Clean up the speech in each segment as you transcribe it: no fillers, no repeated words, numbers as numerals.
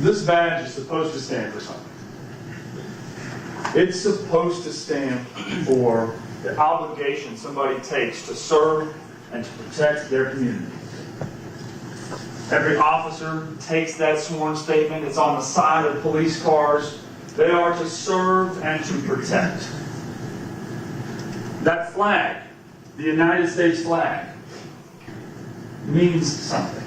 This badge is supposed to stand for something. It's supposed to stand for the obligation somebody takes to serve and to protect their community. Every officer takes that sworn statement. It's on the side of police cars. They are to serve and to protect. That flag, the United States flag, means something.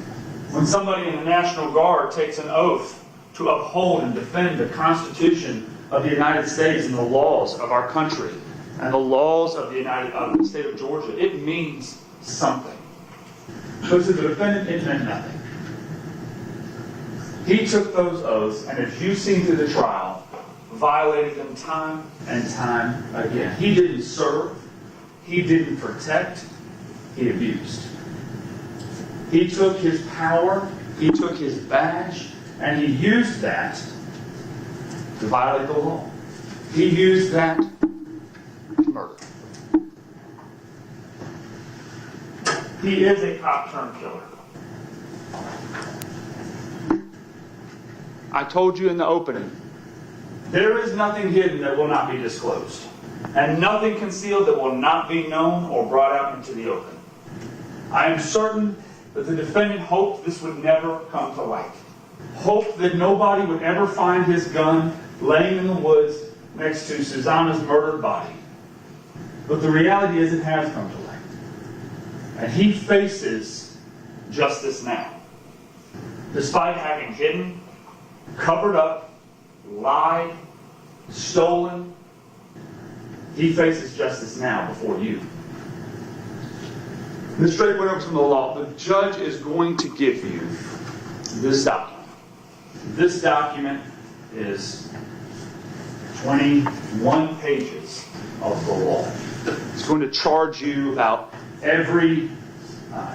When somebody in the National Guard takes an oath to uphold and defend the Constitution of the United States and the laws of our country and the laws of the state of Georgia, it means something. But to the defendant, it meant nothing. He took those oaths, and as you've seen through the trial, violated them time and time again. He didn't serve. He didn't protect. He abused. He took his power, he took his badge, and he used that to violate the law. He used that to murder. He is a cop-turned-killer. I told you in the opening, there is nothing hidden that will not be disclosed, and nothing concealed that will not be known or brought out into the open. I am certain that the defendant hoped this would never come to light. Hoped that nobody would ever find his gun laying in the woods next to Susana's murdered body. But the reality is it has come to light. And he faces justice now. Despite having hidden, covered up, lied, stolen, he faces justice now before you. Ms. Drake went over some of the law. The judge is going to give you this document. This document is 21 pages of the law. It's going to charge you about every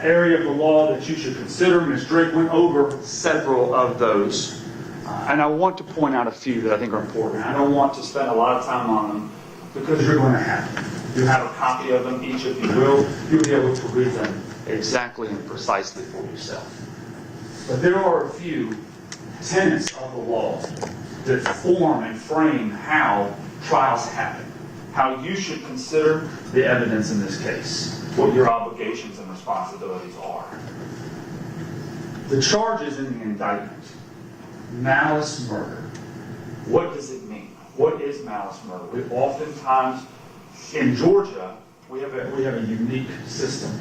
area of the law that you should consider. Ms. Drake went over several of those. And I want to point out a few that I think are important. I don't want to spend a lot of time on them because you're going to have them. You have a copy of them, each of you will. You'll be able to read them exactly and precisely for yourself. But there are a few tenets of the law that form and frame how trials happen, how you should consider the evidence in this case, what your obligations and responsibilities are. The charges in the indictment, malice murder. What does it mean? What is malice murder? We oftentimes, in Georgia, we have a unique system.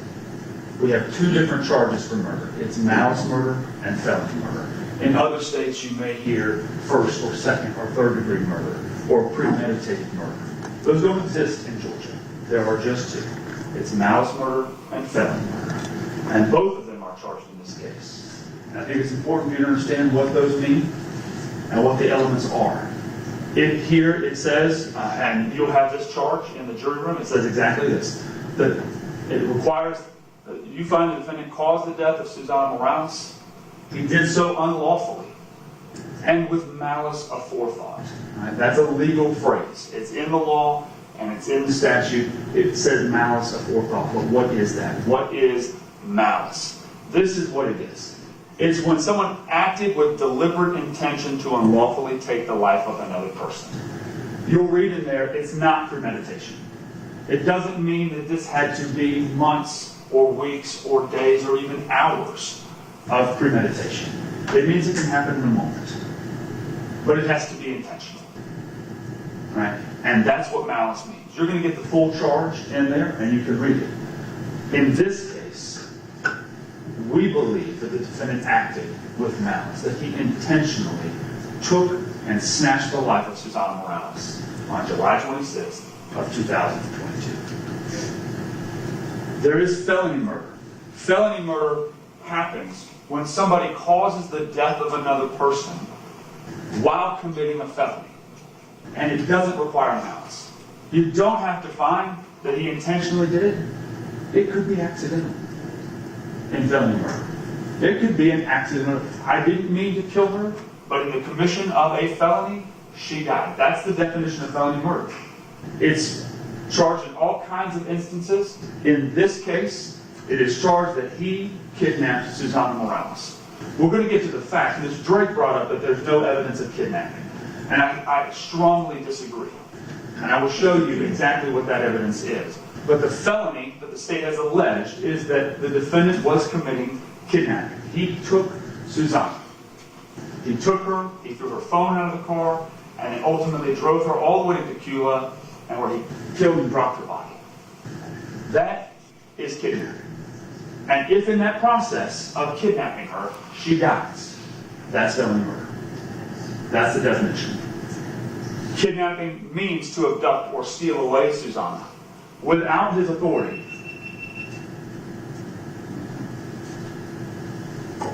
We have two different charges for murder. It's malice murder and felony murder. In other states, you may hear first or second or third degree murder or premeditated murder. Those don't exist in Georgia. There are just two. It's malice murder and felony murder. And both of them are charged in this case. And I think it's important for you to understand what those mean and what the elements are. Here it says, and you'll have this charge in the jury room, it says exactly this, that it requires that you find the defendant caused the death of Susana Morales. He did so unlawfully and with malice aforethought. Right? That's a legal phrase. It's in the law and it's in the statute. It says malice aforethought. But what is that? What is malice? This is what it is. It's when someone acted with deliberate intention to unlawfully take the life of another person. You'll read in there, it's not premeditation. It doesn't mean that this had to be months or weeks or days or even hours of premeditation. It means it can happen in a moment. But it has to be intentional. Right? And that's what malice means. You're going to get the full charge in there and you can read it. In this case, we believe that the defendant acted with malice, that he intentionally took and snatched the life of Susana Morales on July 26th of 2022. There is felony murder. Felony murder happens when somebody causes the death of another person while committing a felony. And it doesn't require malice. You don't have to find that he intentionally did it. It could be accidental in felony murder. It could be an accident. I didn't mean to kill her, but in the commission of a felony, she died. That's the definition of felony murder. It's charged in all kinds of instances. In this case, it is charged that he kidnapped Susana Morales. We're going to get to the facts. Ms. Drake brought up that there's no evidence of kidnapping. And I strongly disagree. And I will show you exactly what that evidence is. But the felony that the state has alleged is that the defendant was committing kidnapping. He took Susana. He took her, he threw her phone out of the car, and then ultimately drove her all the way to Tequila, and where he killed and dropped her body. That is kidnapping. And if in that process of kidnapping her, she dies, that's felony murder. That's the definition. Kidnapping means to abduct or steal away Susana without his authority.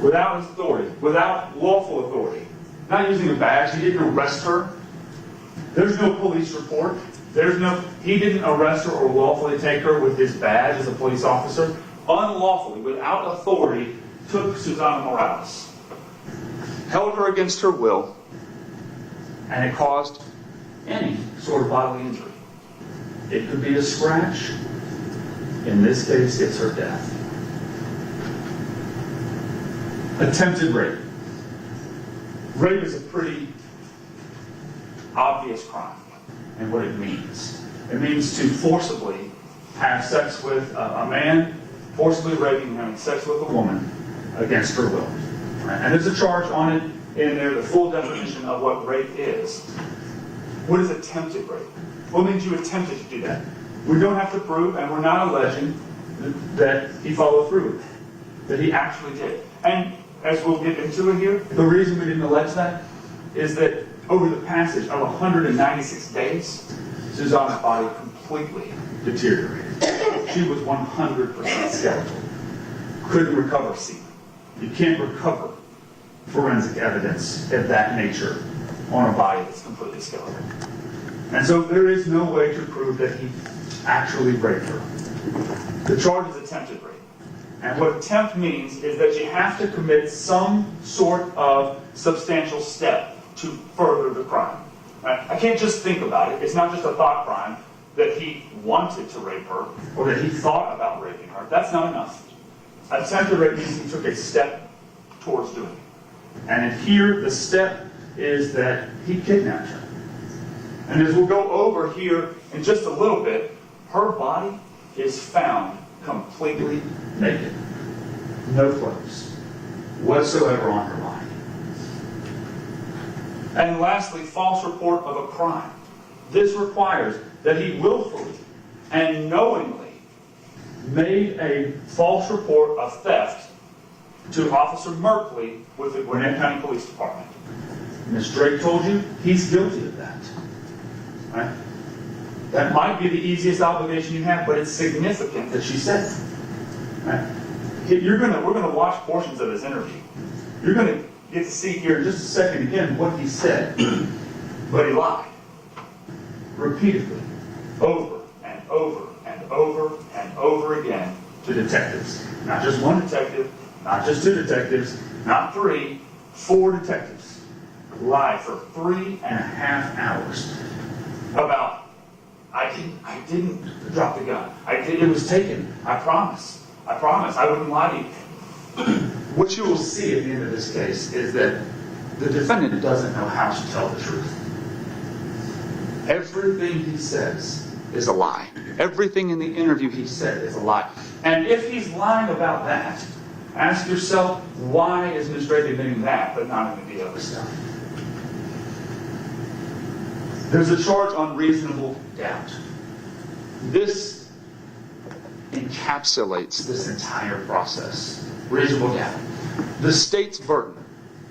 Without his authority, without lawful authority. Not using a badge, he didn't arrest her. There's no police report. He didn't arrest her or lawfully take her with his badge as a police officer. Unlawfully, without authority, took Susana Morales, held her against her will, and it caused any sort of bodily injury. It could be a scratch. In this case, it's her death. Attempted rape. Rape is a pretty obvious crime and what it means. It means to forcibly have sex with a man, forcibly raping and having sex with a woman against her will. Right? And there's a charge on it in there, the full definition of what rape is. What is attempted rape? What means you attempted to do that? We don't have to prove, and we're not alleging that he followed through with it, that he actually did. And as we'll get into it here, the reason we didn't allege that is that over the passage of 196 days, Susana's body completely deteriorated. She was 100% skeletal. Couldn't recover semen. You can't recover forensic evidence of that nature on a body that's completely skeletal. And so there is no way to prove that he actually raped her. The charge is attempted rape. And what attempt means is that you have to commit some sort of substantial step to further the crime. Right? I can't just think about it. It's not just a thought crime that he wanted to rape her or that he thought about raping her. That's not enough. Attempted rape means he took a step towards doing it. And here, the step is that he kidnapped her. And as we'll go over here in just a little bit, her body is found completely naked. No clothes whatsoever on her body. And lastly, false report of a crime. This requires that he willfully and knowingly made a false report of theft to Officer Merkley with the Gwinnett County Police Department. Ms. Drake told you he's guilty of that. Right? That might be the easiest obligation you have, but it's significant that she said it. Right? We're going to watch portions of his interview. You're going to get to see here in just a second again what he said. But he lied. Repeatedly. Over and over and over and over again to detectives. Not just one detective, not just two detectives, not three, 4 detectives. Lied for 3.5 hours about, I didn't drop the gun. It was taken. I promise. I wouldn't lie to you. What you will see at the end of this case is that the defendant doesn't know how to tell the truth. Everything he says is a lie. Everything in the interview he said is a lie. And if he's lying about that, ask yourself, why is Ms. Drake admitting that, but not any of the other stuff? There's a charge on reasonable doubt. This encapsulates this entire process. Reasonable doubt. The state's burden,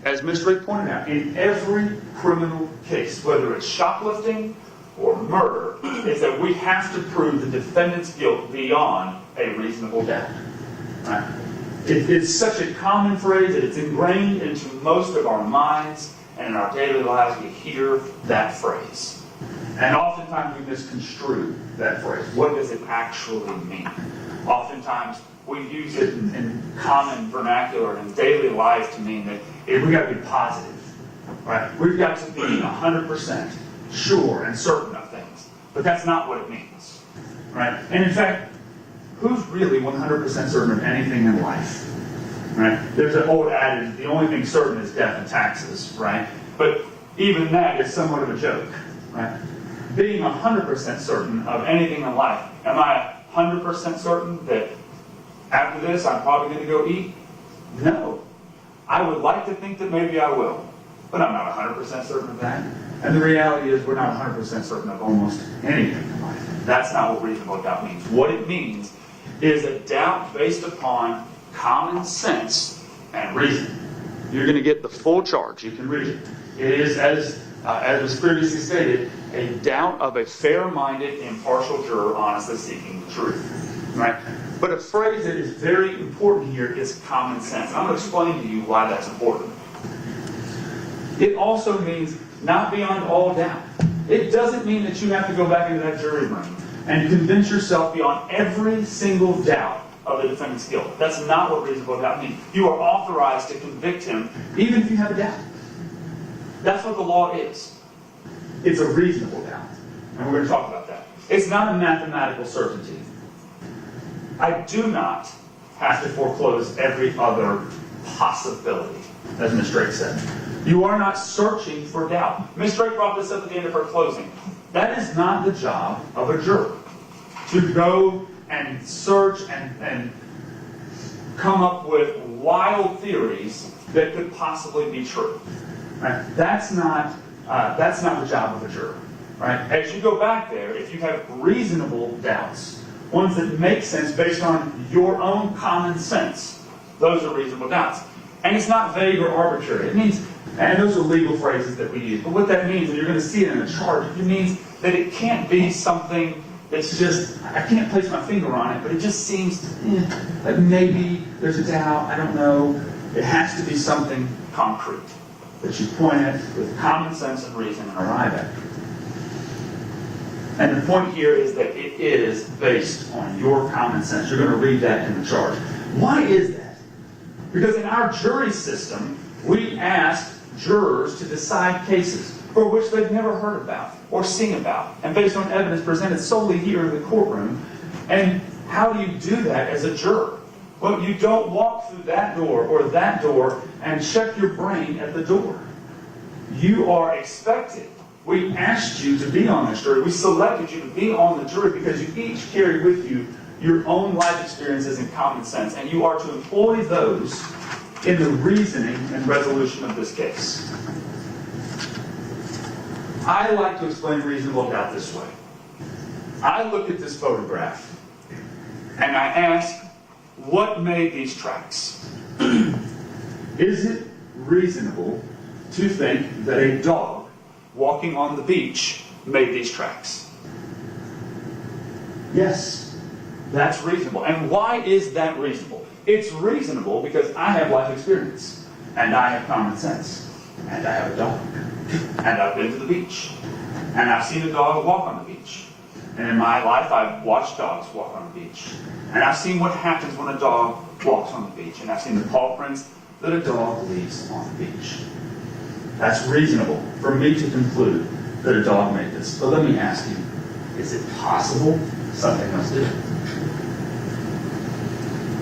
as Ms. Drake pointed out, in every criminal case, whether it's shoplifting or murder, is that we have to prove the defendant's guilt beyond a reasonable doubt. Right? It's such a common phrase that it's ingrained into most of our minds, and in our daily lives we hear that phrase. And oftentimes we misconstrue that phrase. What does it actually mean? Oftentimes we use it in common vernacular and daily life to mean that we've got to be positive. Right? We've got to be 100% sure and certain of things. But that's not what it means. Right? And in fact, who's really 100% certain of anything in life? right? There's an old adage, the only thing certain is death and taxes, right? But even that is somewhat of a joke, right? Being 100% certain of anything in life, am I 100% certain that after this I'm probably going to go eat? No. I would like to think that maybe I will, but I'm not 100% certain of that. And the reality is we're not 100% certain of almost anything in life. That's not what reasonable doubt means. What it means is a doubt based upon common sense and reason. You're going to get the full charge. You can read it. It is, as was previously stated, a doubt of a fair-minded, impartial juror honestly seeking the truth. Right? But a phrase that is very important here is common sense. I'm going to explain to you why that's important. It also means not beyond all doubt. It doesn't mean that you have to go back into that jury room and convince yourself beyond every single doubt of the defendant's guilt. That's not what reasonable doubt means. You are authorized to convict him even if you have a doubt. That's what the law is. It's a reasonable doubt. And we're going to talk about that. It's not a mathematical certainty. I do not have to foreclose every other possibility, as Ms. Drake said. You are not searching for doubt. Ms. Drake brought this up at the end of her closing. That is not the job of a juror, to go and search and come up with wild theories that could possibly be true. Right? That's not the job of a juror. Right? As you go back there, if you have reasonable doubts, ones that make sense based on your own common sense, those are reasonable doubts. And it's not vague or arbitrary. It means, and those are legal phrases that we use, but what that means, and you're going to see it in the charge, it means that it can't be something that's just, I can't place my finger on it, but it just seems like maybe there's a doubt, I don't know. It has to be something concrete that you point at with common sense and reason and arrive at. And the point here is that it is based on your common sense. You're going to read that in the charge. Why is that? Because in our jury system, we ask jurors to decide cases for which they've never heard about or seen about, and based on evidence presented solely here in the courtroom. And how do you do that as a juror? Well, you don't walk through that door or that door and check your brain at the door. You are expected. We asked you to be on this jury. We selected you to be on the jury because you each carry with you your own life experiences and common sense, and you are to employ those in the reasoning and resolution of this case. I like to explain reasonable doubt this way. I look at this photograph and I ask, what made these tracks? Is it reasonable to think that a dog walking on the beach made these tracks? Yes, that's reasonable. And why is that reasonable? It's reasonable because I have life experience, and I have common sense, and I have a dog, and I've been to the beach, and I've seen a dog walk on the beach. And in my life, I've watched dogs walk on the beach. And I've seen what happens when a dog walks on the beach, and I've seen the paw prints that a dog leaves on the beach. That's reasonable for me to conclude that a dog made this. But let me ask you, is it possible something else did it?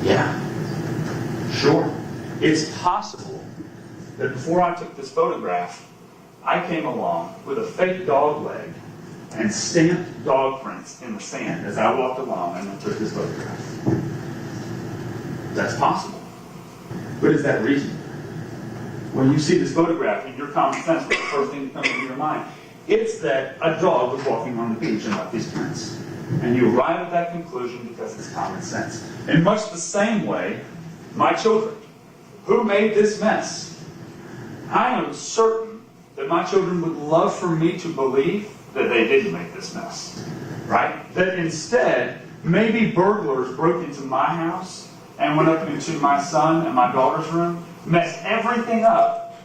Yeah, sure. It's possible that before I took this photograph, I came along with a fake dog leg and stamped dog prints in the sand as I walked along and took this photograph. That's possible. But is that reasonable? When you see this photograph in your common sense, what's the first thing that comes into your mind? It's that a dog was walking on the beach and left these prints. And you arrive at that conclusion because it's common sense. In much the same way, my children, who made this mess? I am certain that my children would love for me to believe that they didn't make this mess. Right? That instead, maybe burglars broke into my house and went up into my son and my daughter's room, messed everything up,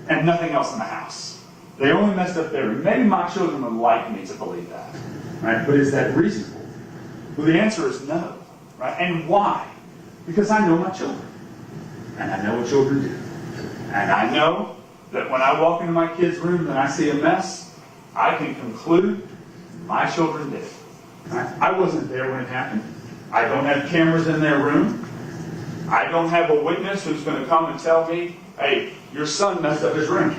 and nothing else in the house. They only messed up their room. Maybe my children would like me to believe that. Right? But is that reasonable? Well, the answer is no. Right? And why? Because I know my children. And I know what children do. And I know that when I walk into my kid's room and I see a mess, I can conclude my children did it. Right? I wasn't there when it happened. I don't have cameras in their room. I don't have a witness who's going to come and tell me, hey, your son messed up his ring.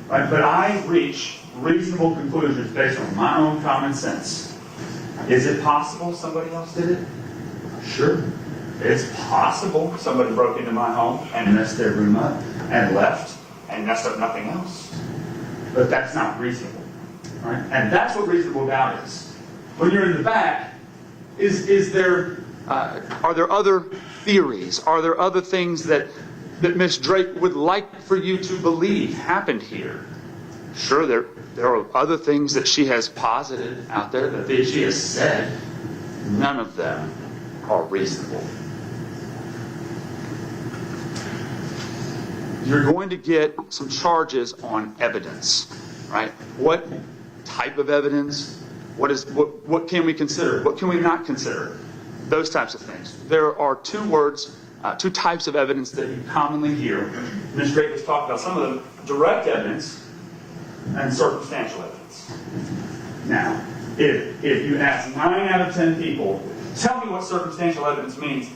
Right? But I reach reasonable conclusions based on my own common sense. Is it possible somebody else did it? Sure. It's possible somebody broke into my home and messed their room up and left and messed up nothing else. But that's not reasonable. Right? And that's what reasonable doubt is. When you're in the back, are there other theories? Are there other things that Miss Drake would like for you to believe happened here? Sure, there are other things that she has posited out there that she has said. None of them are reasonable. You're going to get some charges on evidence, right? What type of evidence? What can we consider? What can we not consider? Those types of things. There are two types of evidence that you commonly hear. Ms. Drake has talked about some of them: direct evidence and circumstantial evidence. Now, if you ask 9 out of 10 people, tell me what circumstantial evidence means,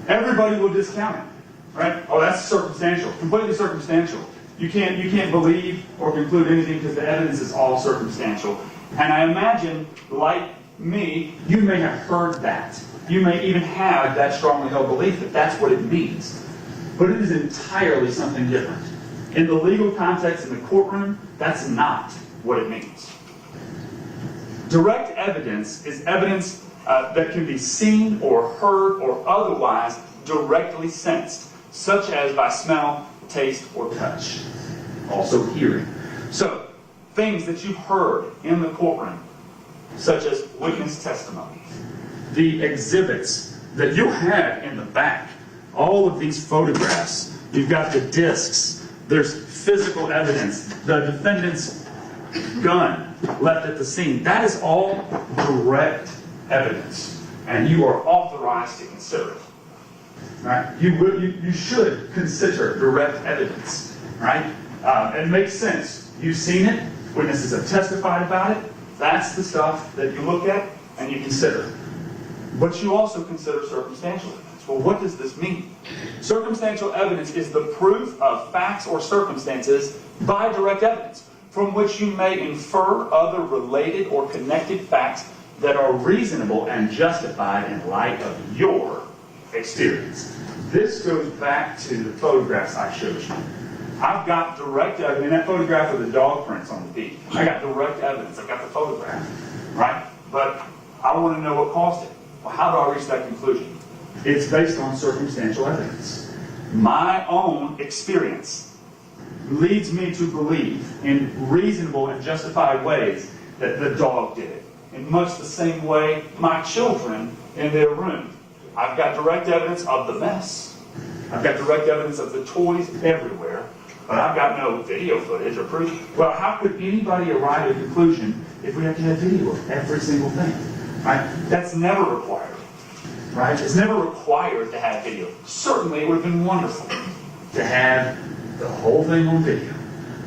everybody will discount it. Right? Oh, that's circumstantial. Completely circumstantial. You can't believe or conclude anything because the evidence is all circumstantial. And I imagine, like me, you may have heard that. You may even have that strongly held belief that that's what it means. But it is entirely something different. In the legal context in the courtroom, that's not what it means. Direct evidence is evidence that can be seen or heard or otherwise directly sensed, such as by smell, taste, or touch. Also hearing. So, things that you heard in the courtroom, such as witness testimony, the exhibits that you have in the back, all of these photographs, you've got the discs, there's physical evidence, the defendant's gun left at the scene. That is all direct evidence, and you are authorized to consider it. Right? You should consider direct evidence. Right? It makes sense. You've seen it. Witnesses have testified about it. That's the stuff that you look at and you consider. But you also consider circumstantial evidence. Well, what does this mean? Circumstantial evidence is the proof of facts or circumstances by direct evidence, from which you may infer other related or connected facts that are reasonable and justified in light of your experience. This goes back to the photographs I showed you. I've got direct evidence. In that photograph of the dog prints on the beach, I got direct evidence. I've got the photograph, right? But I want to know what caused it. Well, how do I reach that conclusion? It's based on circumstantial evidence. My own experience leads me to believe in reasonable and justified ways that the dog did it. In much the same way my children in their room. I've got direct evidence of the mess. I've got direct evidence of the toys everywhere. But I've got no video footage or proof. Well, how could anybody arrive at a conclusion if we have to have video of every single thing? Right? That's never required. Right? It's never required to have video. Certainly, it would have been wonderful to have the whole thing on video.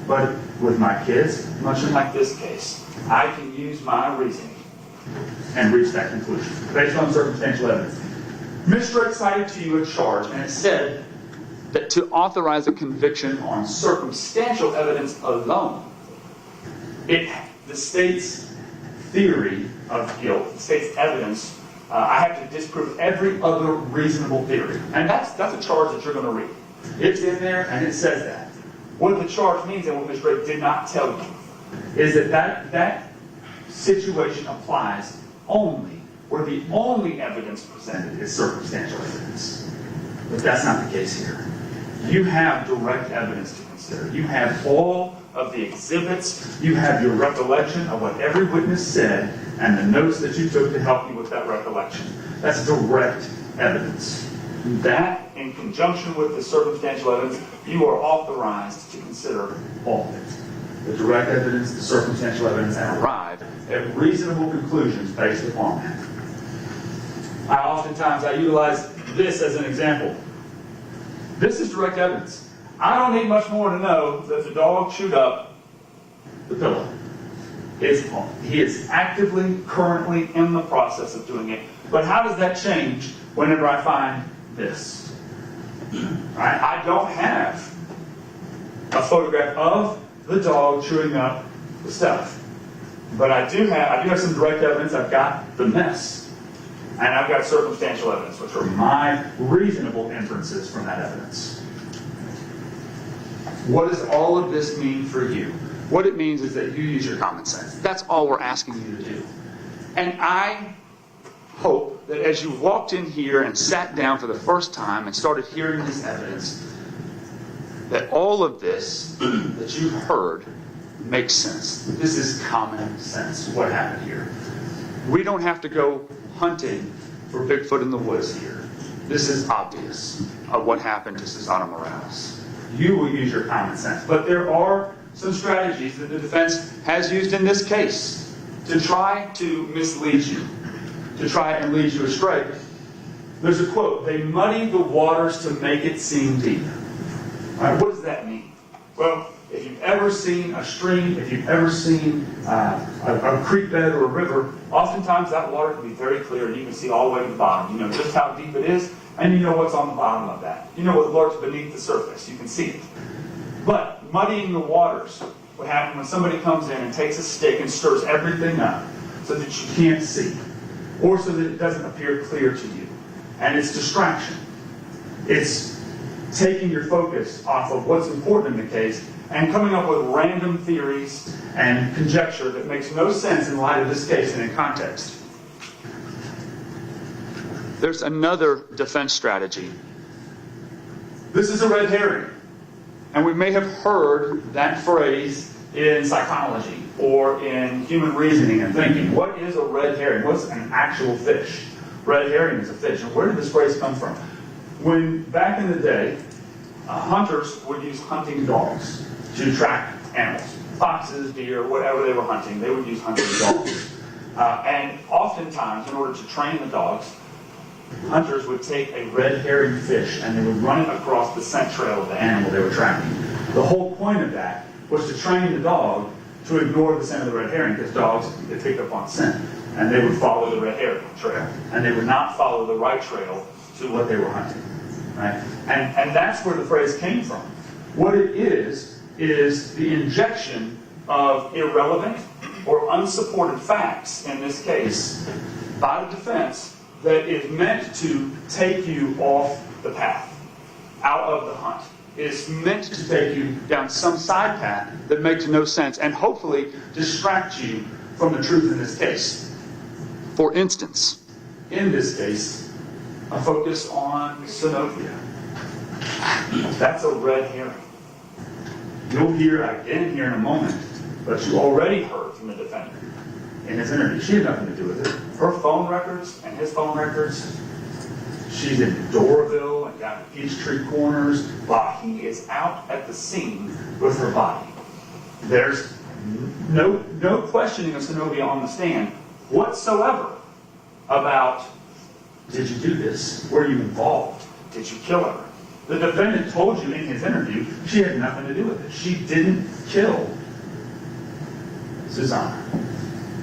But with my kids, much like this case, I can use my reasoning and reach that conclusion based on circumstantial evidence. Ms. Drake cited to you a charge, and it said that to authorize a conviction on circumstantial evidence alone, the state's theory of guilt, the state's evidence, I have to disprove every other reasonable theory. And that's a charge that you're going to read. It's in there, and it says that. What the charge means, and what Ms. Drake did not tell you, is that situation applies only where the only evidence presented is circumstantial evidence. But that's not the case here. You have direct evidence to consider. You have all of the exhibits. You have your recollection of what every witness said and the notes that you took to help you with that recollection. That's direct evidence. That, in conjunction with the circumstantial evidence, you are authorized to consider all of it. The direct evidence, the circumstantial evidence, and arrive at reasonable conclusions based upon that. I utilize this as an example. This is direct evidence. I don't need much more to know that the dog chewed up the pillow. He is actively, currently in the process of doing it. But how does that change whenever I find this? Right? I don't have a photograph of the dog chewing up the stuff. But I do have some direct evidence. I've got the mess. And I've got circumstantial evidence, which are my reasonable inferences from that evidence. What does all of this mean for you? What it means is that you use your common sense. That's all we're asking you to do. And I hope that as you walked in here and sat down for the first time and started hearing this evidence, that all of this that you heard makes sense. This is common sense, what happened here. We don't have to go hunting for Bigfoot in the woods here. This is obvious of what happened to Susana Morales. You will use your common sense. But there are some strategies that the defense has used in this case to try to mislead you, to try and lead you astray. There's a quote, "They muddy the waters to make it seem deep." All right, what does that mean? Well, if you've ever seen a stream, if you've ever seen a creek bed or a river, oftentimes that water can be very clear and you can see all the way to the bottom. You know just how deep it is, and you know what's on the bottom of that. You know what lurks beneath the surface. You can see it. But muddying the waters, what happens when somebody comes in and takes a stick and stirs everything up so that you can't see, or so that it doesn't appear clear to you. And it's distraction. It's taking your focus off of what's important in the case and coming up with random theories and conjecture that makes no sense in light of this case and in context. There's another defense strategy. This is a red herring. And we may have heard that phrase in psychology or in human reasoning and thinking. What is a red herring? What's an actual fish? Red herring is a fish. And where did this phrase come from? When, back in the day, hunters would use hunting dogs to track animals. Foxes, deer, whatever they were hunting, they would use hunting dogs. And oftentimes, in order to train the dogs, hunters would take a red herring fish and they would run it across the scent trail of the animal they were tracking. The whole point of that was to train the dog to ignore the scent of the red herring, because dogs, they pick up on scent. And they would follow the red herring trail. And they would not follow the right trail to what they were hunting. Right? And that's where the phrase came from. What it is the injection of irrelevant or unsupported facts, in this case, by the defense, that is meant to take you off the path, out of the hunt. It is meant to take you down some side path that makes no sense and hopefully distract you from the truth in this case. For instance, in this case, a focus on Synovia. That's a red herring. You'll hear again here in a moment, but you already heard from the defendant in his interview. She had nothing to do with it. Her phone records and his phone records, she's in Doraville and down at Peachtree Corners while he is out at the scene with her body. There's no questioning of Synovia on the stand whatsoever about, did you do this? Were you involved? Did you kill her? The defendant told you in his interview she had nothing to do with it. She didn't kill Susana.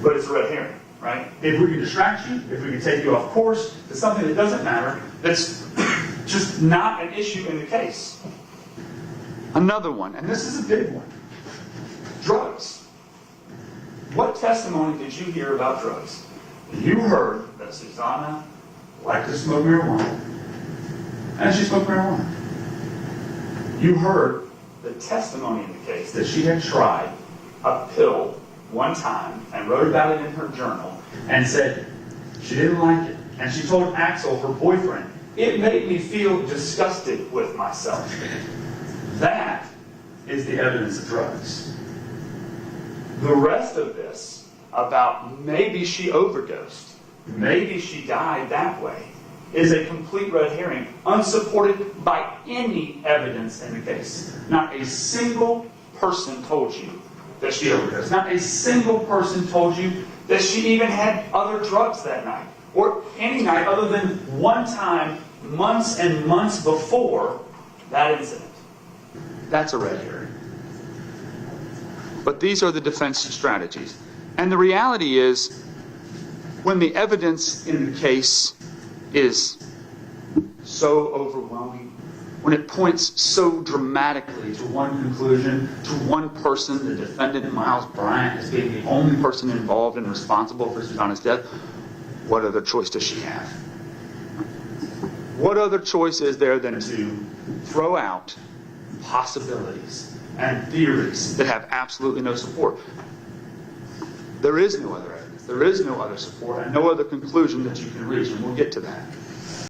But it's a red herring, right? If we can distract you, if we can take you off course to something that doesn't matter, that's just not an issue in the case. Another one, and this is a big one. Drugs. What testimony did you hear about drugs? You heard that Susana liked to smoke marijuana. And she smoked marijuana. You heard the testimony in the case that she had tried a pill one time and wrote about it in her journal and said she didn't like it. And she told Axel, her boyfriend, it made me feel disgusted with myself. That is the evidence of drugs. The rest of this about maybe she overdosed, maybe she died that way, is a complete red herring, unsupported by any evidence in the case. Not a single person told you that she overdosed. Not a single person told you that she even had other drugs that night, or any night other than one time, months and months before that incident. That's a red herring. But these are the defense strategies. And the reality is, when the evidence in the case is so overwhelming, when it points so dramatically to one conclusion, to one person, the defendant, Miles Bryant, as being the only person involved and responsible for Susana's death, what other choice does she have? What other choice is there than to throw out possibilities and theories that have absolutely no support? There is no other evidence. There is no other support and no other conclusion that you can reach, and we'll get to that.